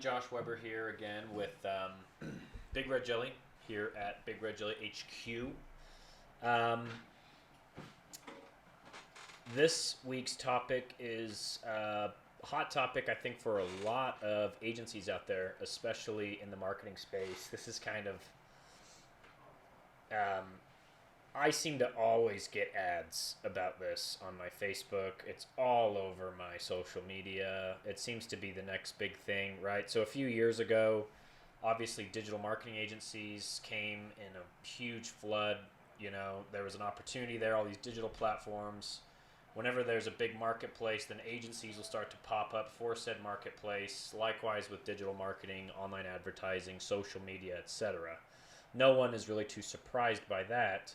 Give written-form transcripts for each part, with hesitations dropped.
Josh Weber here again with Big Red Jelly here at Big Red Jelly HQ. Um, this week's topic is a hot topic, I think, for a lot of agencies out there, especially in the marketing space. This is kind of um, I seem to always get ads about this on my Facebook. It's all over my social media. It seems to be the next big thing, right? So a few years ago, obviously digital marketing agencies came in a huge flood. There was an opportunity there, all these digital platforms. Whenever there's a big marketplace, then agencies will start to pop up for said marketplace. Likewise with digital marketing, online advertising, social media, etc. No one is really too surprised by that.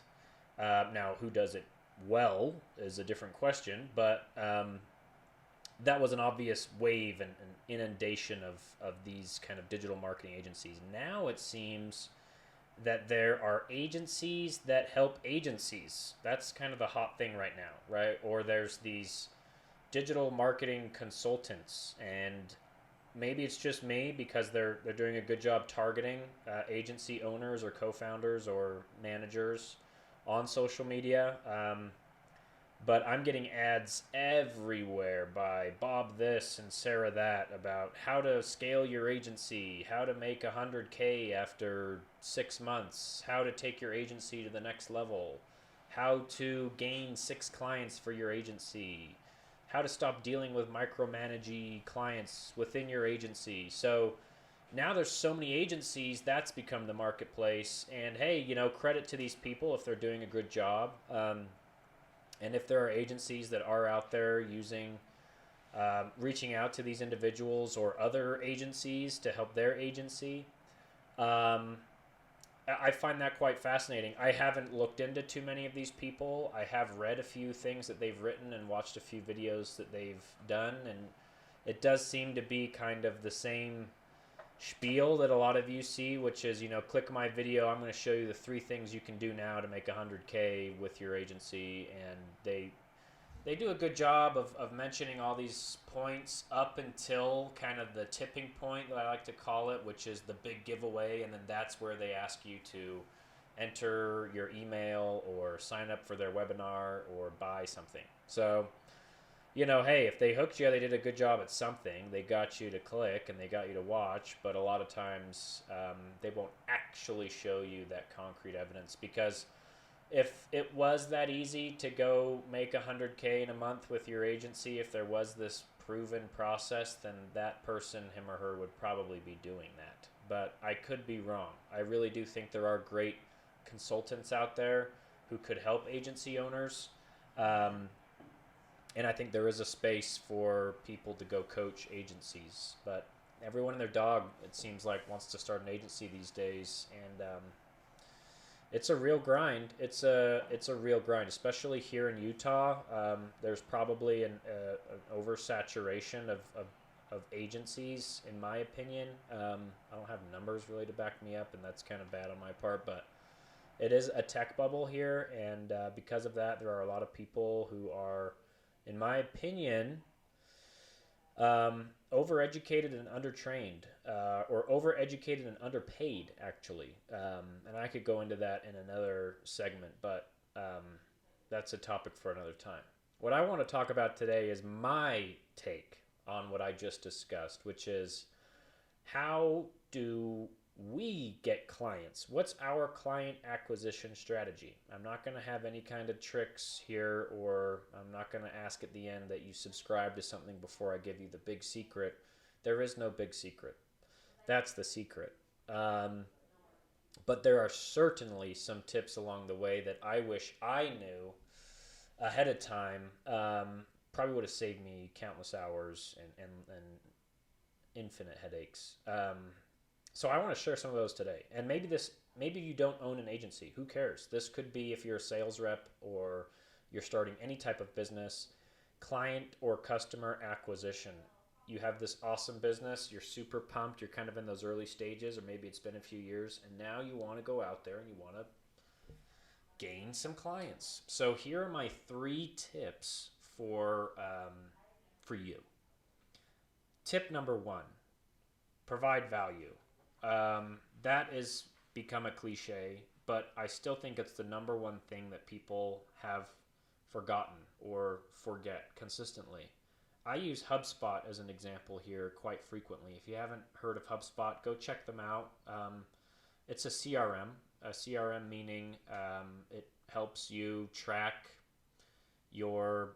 Now, who does it well is a different question, but that was an obvious wave and an inundation of these kind of digital marketing agencies. Now it seems that there are agencies that help agencies. That's kind of the hot thing right now, right? Or there's these digital marketing consultants, and maybe it's just me because they're doing a good job targeting agency owners or co-founders or managers on social media. But I'm getting ads everywhere by Bob this and Sarah that about how to scale your agency, how to make 100K after 6 months, how to take your agency to the next level, how to gain 6 clients for your agency, how to stop dealing with micromanaging clients within your agency. So now there's so many agencies, that's become the marketplace. And hey, credit to these people if they're doing a good job. And if there are agencies that are out there reaching out to these individuals or other agencies to help their agency, I find that quite fascinating. I haven't looked into too many of these people. I have read a few things that they've written and watched a few videos that they've done, and it does seem to be kind of the same spiel that a lot of you see, which is, click my video, I'm going to show you the 3 things you can do now to make 100K with your agency. And they do a good job of mentioning all these points up until kind of the tipping point that I like to call it, which is the big giveaway. And then that's where they ask you to enter your email or sign up for their webinar or buy something. So hey, if they hooked you, they did a good job at something. They got you to click and they got you to watch, but a lot of times they won't actually show you that concrete evidence, because if it was that easy to go make 100K in a month with your agency, if there was this proven process, then that person, him or her, would probably be doing that. But I could be wrong. I really do think there are great consultants out there who could help agency owners. And I think there is a space for people to go coach agencies. But everyone and their dog, it seems like, wants to start an agency these days. And it's a real grind. It's a real grind, especially here in Utah. There's probably an oversaturation of agencies, in my opinion. I don't have numbers really to back me up, and that's kind of bad on my part. But it is a tech bubble here. And because of that, there are a lot of people who are, in my opinion, overeducated and undertrained, or overeducated and underpaid, actually. And I could go into that in another segment, but that's a topic for another time. What I want to talk about today is my take on what I just discussed, which is, how do we get clients? What's our client acquisition strategy? I'm not going to have any kind of tricks here, or I'm not going to ask at the end that you subscribe to something before I give you the big secret. There is no big secret. That's the secret. But there are certainly some tips along the way that I wish I knew ahead of time. Probably would have saved me countless hours and infinite headaches. So I want to share some of those today. And maybe you don't own an agency. Who cares? This could be if you're a sales rep or you're starting any type of business. Client or customer acquisition. You have this awesome business. You're super pumped. You're kind of in those early stages, or maybe it's been a few years, and now you want to go out there and you want to gain some clients. So here are my 3 tips for you. Tip number 1. provide value. That is become a cliche, but I still think it's the number one thing that people have forgotten or forget consistently. I use HubSpot as an example here quite frequently. If you haven't heard of HubSpot, go check them out. It's a CRM. A CRM meaning it helps you track your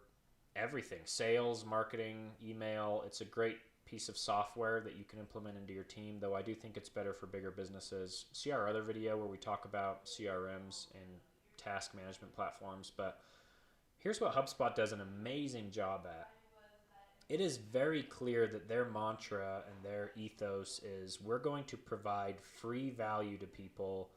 everything: sales, marketing, email. It's a great piece of software that you can implement into your team, though I do think it's better for bigger businesses. See our other video where we talk about CRMs and task management platforms. But here's what HubSpot does an amazing job at. It is very clear that their mantra and their ethos is we're going to provide free value to people,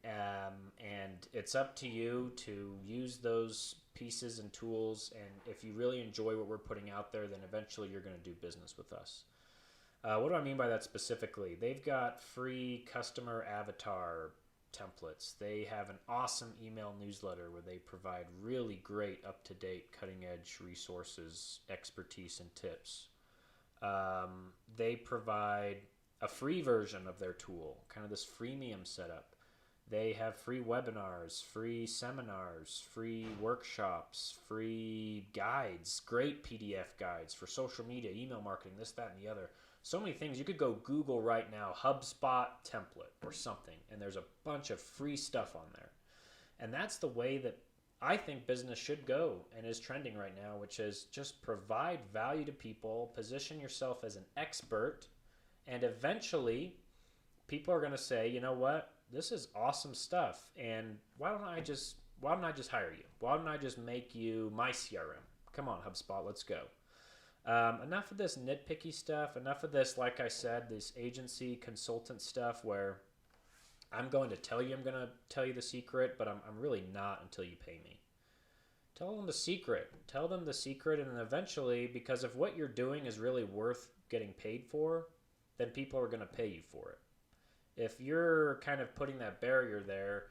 and it's up to you to use those pieces and tools. And if you really enjoy what we're putting out there, then eventually you're going to do business with us. What do I mean by that specifically? They've got free customer avatar templates. They have an awesome email newsletter where they provide really great, up-to-date, cutting-edge resources, expertise, and tips. They provide a free version of their tool, kind of this freemium setup. They have free webinars, free seminars, free workshops, free guides, great PDF guides for social media, email marketing, this, that, and the other. So many things. You could go Google right now, HubSpot template or something, and there's a bunch of free stuff on there. And that's the way that I think business should go and is trending right now, which is just provide value to people, position yourself as an expert, and eventually people are going to say, you know what? This is awesome stuff, and why don't I just hire you? Why don't I just make you my CRM? Come on, HubSpot, let's go. Enough of this nitpicky stuff. Enough of this, like I said, this agency consultant stuff where I'm going to tell you the secret, but I'm really not until you pay me. Tell them the secret. Tell them the secret, and then eventually, because if what you're doing is really worth getting paid for, then people are going to pay you for it. If you're kind of putting that barrier there,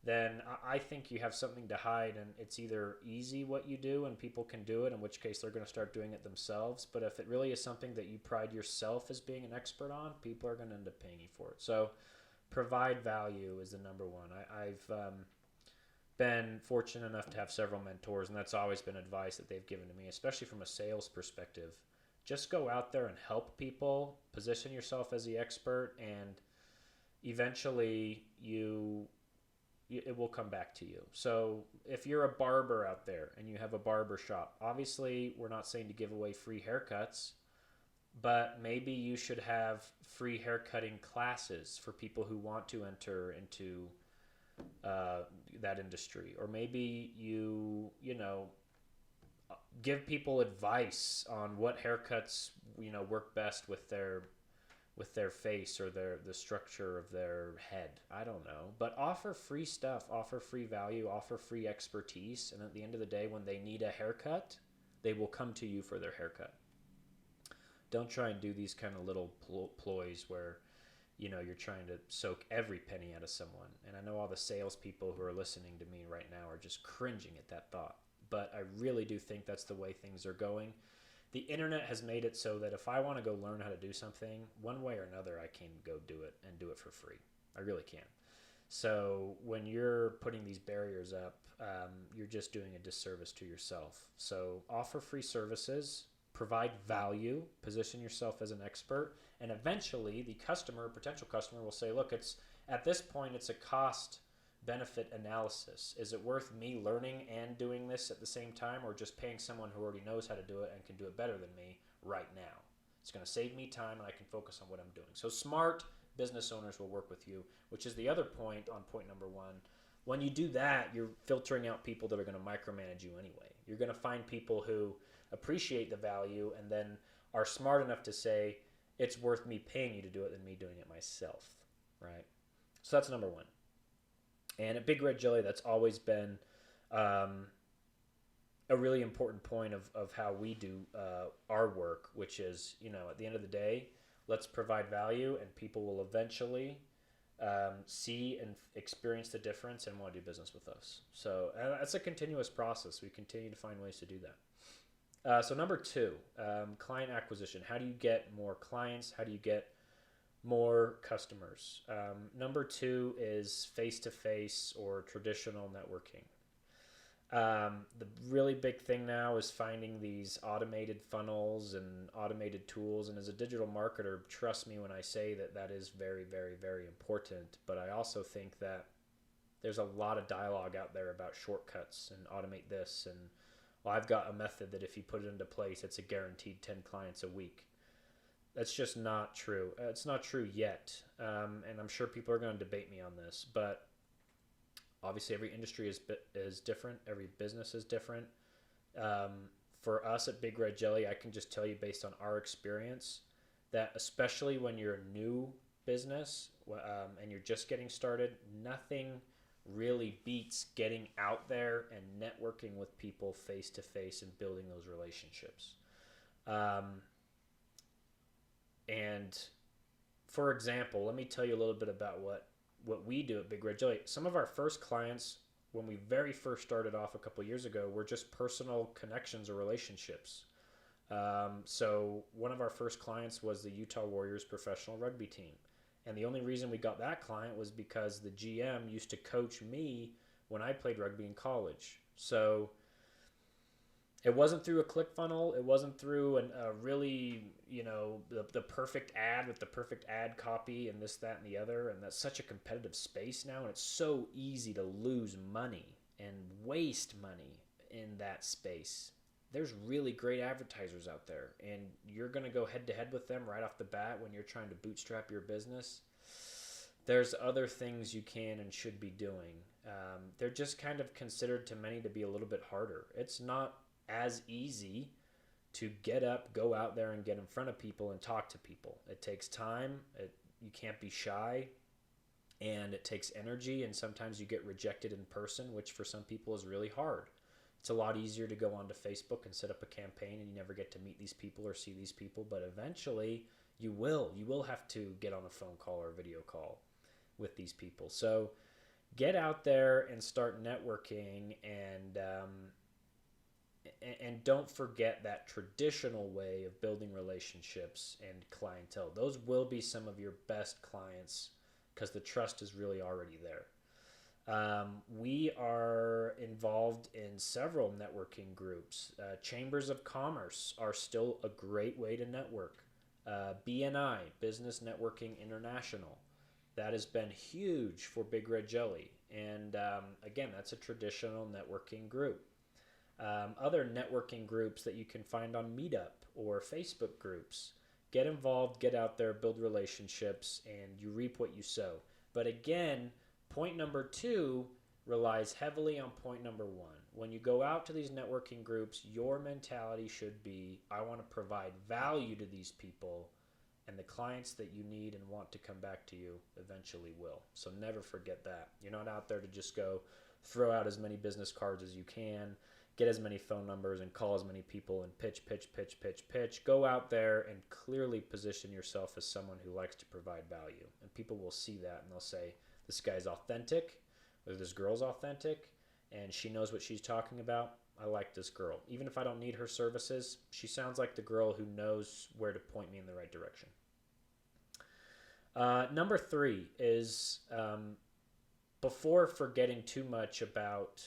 then I think you have something to hide, and it's either easy what you do and people can do it, in which case they're going to start doing it themselves. But if it really is something that you pride yourself as being an expert on, people are going to end up paying you for it. So provide value is the number one. I've been fortunate enough to have several mentors, and that's always been advice that they've given to me, especially from a sales perspective. Just go out there and help people, position yourself as the expert, and eventually it will come back to you. So if you're a barber out there and you have a barber shop, obviously we're not saying to give away free haircuts, but maybe you should have free haircutting classes for people who want to enter into that industry. Or maybe you give people advice on what haircuts work best with their face or the structure of their head. I don't know. But offer free stuff, offer free value, offer free expertise. And at the end of the day, when they need a haircut, they will come to you for their haircut. Don't try and do these kind of little ploys where, you're trying to soak every penny out of someone. And I know all the salespeople who are listening to me right now are just cringing at that thought. But I really do think that's the way things are going. The internet has made it so that if I want to go learn how to do something, one way or another, I can go do it and do it for free. I really can. So when you're putting these barriers up, you're just doing a disservice to yourself. So offer free services, provide value, position yourself as an expert, and eventually the potential customer will say, look, at this point, it's a cost benefit analysis. Is it worth me learning and doing this at the same time, or just paying someone who already knows how to do it and can do it better than me right now? It's going to save me time and I can focus on what I'm doing. So smart business owners will work with you, which is the other point on point number one. When you do that, you're filtering out people that are going to micromanage you anyway. You're going to find people who appreciate the value and then are smart enough to say, it's worth me paying you to do it than me doing it myself, right? So that's number one. And at Big Red Jelly, that's always been a really important point of how we do our work, which is, at the end of the day, let's provide value, and people will eventually see and experience the difference and want to do business with us. So that's a continuous process. We continue to find ways to do that. So number two, client acquisition. How do you get more clients? How do you get more customers. Number two is face to face or traditional networking. The really big thing now is finding these automated funnels and automated tools. And as a digital marketer, trust me when I say that that is very, very, very important. But I also think that there's a lot of dialogue out there about shortcuts and automate this. And well, I've got a method that if you put it into place, it's a guaranteed 10 clients a week. That's just not true. It's not true yet. And I'm sure people are going to debate me on this. But obviously every industry is different, every business is different. um, for us at Big Red Jelly, I can just tell you based on our experience that especially when you're a new business, and you're just getting started, nothing really beats getting out there and networking with people face to face and building those relationships. Um, and for example, let me tell you a little bit about what we do at Big Red Jelly. Some of our first clients, when we very first started off a couple of years ago, were just personal connections or relationships. So one of our first clients was the Utah Warriors professional rugby team. And the only reason we got that client was because the GM used to coach me when I played rugby in college. So it wasn't through a click funnel. It wasn't through a really, the perfect ad with the perfect ad copy and this, that, and the other. And that's such a competitive space now. And it's so easy to lose money and waste money in that space. There's really great advertisers out there. And you're going to go head to head with them right off the bat when you're trying to bootstrap your business. There's other things you can and should be doing. They're just kind of considered to many to be a little bit harder. It's not as easy to get up, go out there and get in front of people and talk to people. It takes time. You can't be shy, and it takes energy, and sometimes you get rejected in person, which for some people is really hard. It's a lot easier to go onto Facebook and set up a campaign and you never get to meet these people or see these people, but eventually you will have to get on a phone call or a video call with these people. So get out there and start networking, and don't forget that traditional way of building relationships and clientele. Those will be some of your best clients because the trust is really already there. We are involved in several networking groups. Chambers of Commerce are still a great way to network. BNI, Business Networking International, that has been huge for Big Red Jelly. And again, that's a traditional networking group. Other networking groups that you can find on Meetup or Facebook groups. Get involved, get out there, build relationships, and you reap what you sow. But again, point number two relies heavily on point number one. When you go out to these networking groups, your mentality should be, I want to provide value to these people, and the clients that you need and want to come back to you eventually will. So never forget that. You're not out there to just go throw out as many business cards as you can, get as many phone numbers and call as many people and pitch, pitch, pitch, pitch, pitch. Go out there and clearly position yourself as someone who likes to provide value. And people will see that and they'll say, this guy's authentic, or this girl's authentic, and she knows what she's talking about. I like this girl. Even if I don't need her services, she sounds like the girl who knows where to point me in the right direction. Number three is before forgetting too much about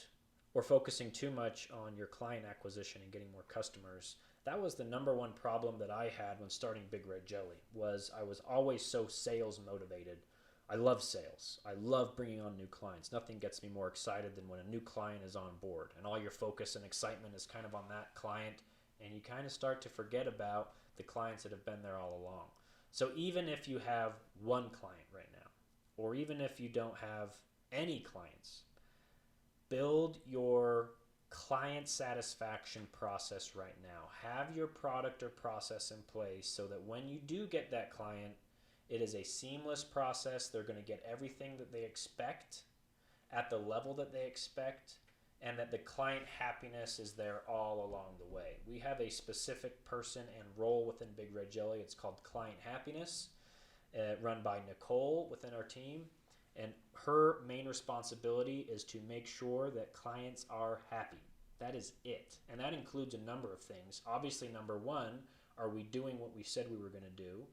or focusing too much on your client acquisition and getting more customers. That was the number one problem that I had when starting Big Red Jelly, was I was always so sales motivated. I love sales. I love bringing on new clients. Nothing gets me more excited than when a new client is on board and all your focus and excitement is kind of on that client, and you kind of start to forget about the clients that have been there all along. So even if you have one client right now, or even if you don't have any clients, build your client satisfaction process right now. Have your product or process in place so that when you do get that client, it is a seamless process. They're going to get everything that they expect at the level that they expect, and that the client happiness is there all along the way. We have a specific person and role within Big Red Jelly. It's called Client Happiness, run by Nicole within our team. And her main responsibility is to make sure that clients are happy. That is it. And that includes a number of things. Obviously, number one, are we doing what we said we were going to do?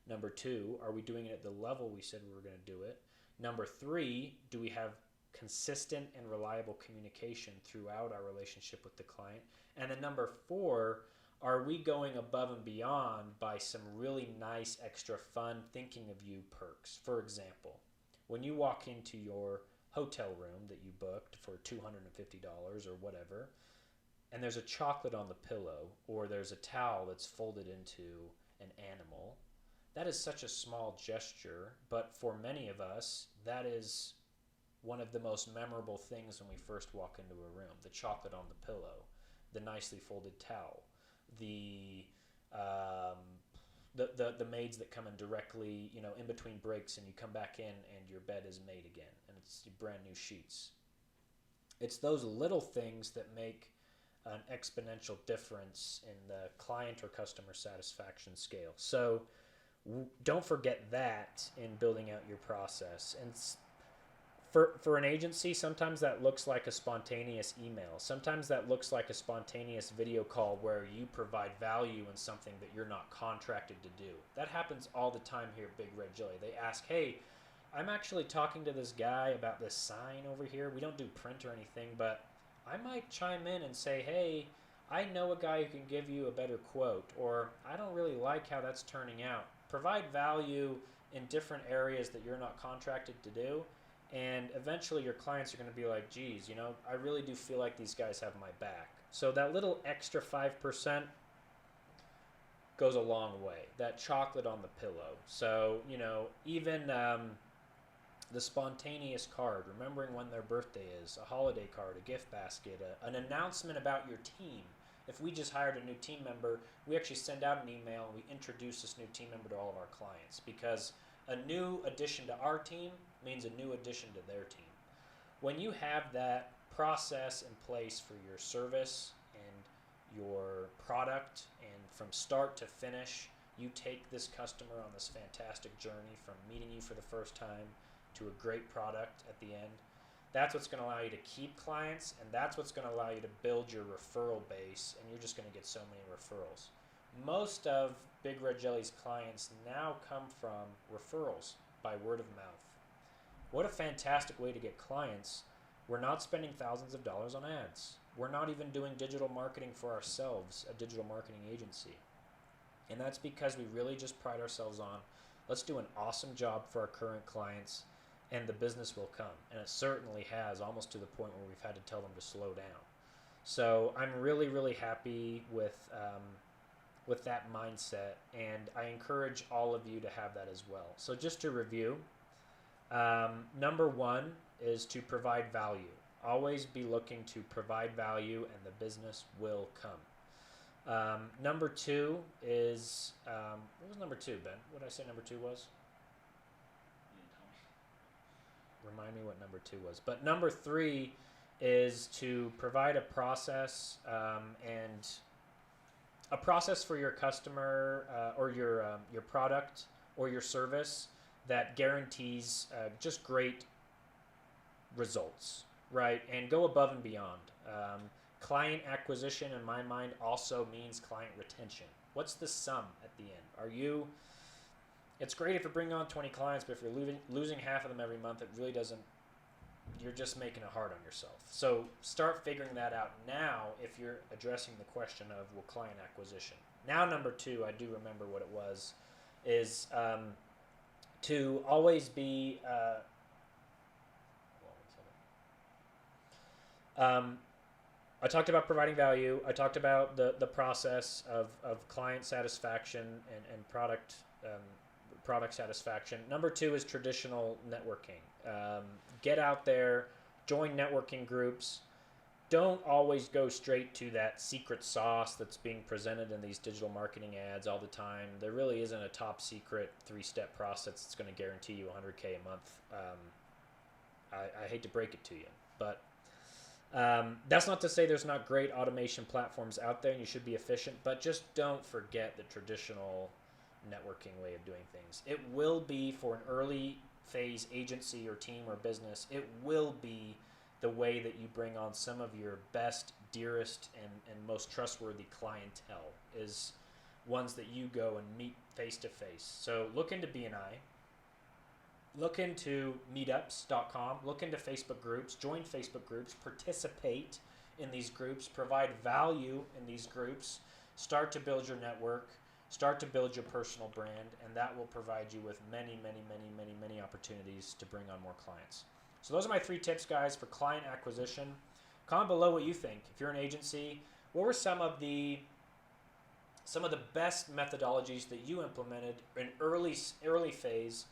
Number two, are we doing it at the level we said we were going to do it? Number three, do we have consistent and reliable communication throughout our relationship with the client? And then number four, are we going above and beyond by some really nice, extra fun thinking of you perks? For example, when you walk into your hotel room that you booked for $250 or whatever, and there's a chocolate on the pillow, or there's a towel that's folded into an animal, that is such a small gesture, but for many of us, that is one of the most memorable things when we first walk into a room. The chocolate on the pillow, the nicely folded towel, the the maids that come in directly, in between breaks, and you come back in and your bed is made again and it's brand new sheets. It's those little things that make an exponential difference in the client or customer satisfaction scale. So don't forget that in building out your process. And for an agency, sometimes that looks like a spontaneous email. Sometimes that looks like a spontaneous video call where you provide value in something that you're not contracted to do. That happens all the time here at Big Red Jelly. They ask, hey, I'm actually talking to this guy about this sign over here. We don't do print or anything, but I might chime in and say, hey, I know a guy who can give you a better quote, or I don't really like how that's turning out. Provide value in different areas that you're not contracted to do, and eventually your clients are going to be like, geez, I really do feel like these guys have my back. So that little extra 5% goes a long way. That chocolate on the pillow. So, even the spontaneous card, remembering when their birthday is, a holiday card, a gift basket, an announcement about your team. If we just hired a new team member, we actually send out an email and we introduce this new team member to all of our clients, because a new addition to our team means a new addition to their team. When you have that process in place for your service and your product, and from start to finish, you take this customer on this fantastic journey from meeting you for the first time to a great product at the end, that's what's going to allow you to keep clients, and that's what's going to allow you to build your referral base, and you're just going to get so many referrals. Most of Big Red Jelly's clients now come from referrals by word of mouth. What a fantastic way to get clients. We're not spending thousands of dollars on ads. We're not even doing digital marketing for ourselves, a digital marketing agency. And that's because we really just pride ourselves on, let's do an awesome job for our current clients, and the business will come. And it certainly has, almost to the point where we've had to tell them to slow down. So I'm really, really happy with that mindset, and I encourage all of you to have that as well. So just to review, number one is to provide value. Always be looking to provide value, and the business will come. Number two is, what was number two, Ben? What did I say number two was? Remind me what number two was. But number three is to provide a process, and a process for your customer or your product or your service that guarantees just great results, right? And go above and beyond. Client acquisition, in my mind, also means client retention. What's the sum at the end? It's great if you're bringing on 20 clients, but if you're losing half of them every month, it really doesn't, you're just making it hard on yourself. So start figuring that out now if you're addressing the question of, well, client acquisition. Now, number two, I do remember what it was, is to always be, I talked about providing value. I talked about the process of client satisfaction and product satisfaction. Number two is traditional networking. Get out there, join networking groups. Don't always go straight to that secret sauce that's being presented in these digital marketing ads all the time. There really isn't a top secret 3-step process that's going to guarantee you $100K a month. I hate to break it to you, but that's not to say there's not great automation platforms out there and you should be efficient, but just don't forget the traditional networking way of doing things. It will be, for an early phase agency or team or business, it will be the way that you bring on some of your best, dearest, and most trustworthy clientele, is ones that you go and meet face to face. So look into BNI. Look into meetups.com. Look into Facebook groups. Join Facebook groups. Participate in these groups. Provide value in these groups. Start to build your network. Start to build your personal brand, and that will provide you with many, many, many, many, many opportunities to bring on more clients. So those are my 3 tips, guys, for client acquisition. Comment below what you think. If you're an agency, what were some of the best methodologies that you implemented in early phase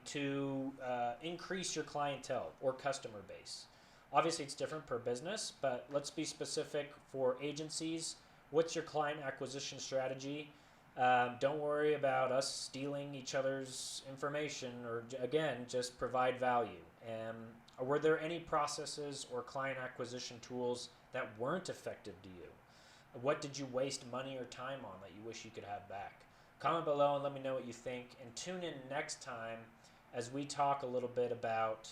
to increase your clientele or customer base? Obviously, it's different per business, but let's be specific for agencies. What's your client acquisition strategy? Don't worry about us stealing each other's information, or again, just provide value. Were there any processes or client acquisition tools that weren't effective to you? What did you waste money or time on that you wish you could have back? Comment below and let me know what you think. And tune in next time as we talk a little bit about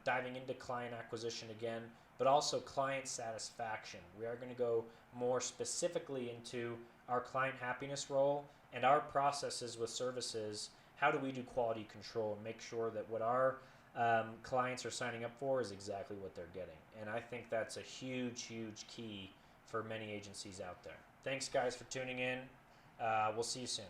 diving into client acquisition again, but also client satisfaction. We are going to go more specifically into our client happiness role and our processes with services. How do we do quality control and make sure that what our clients are signing up for is exactly what they're getting? And I think that's a huge, huge key for many agencies out there. Thanks, guys, for tuning in. We'll see you soon.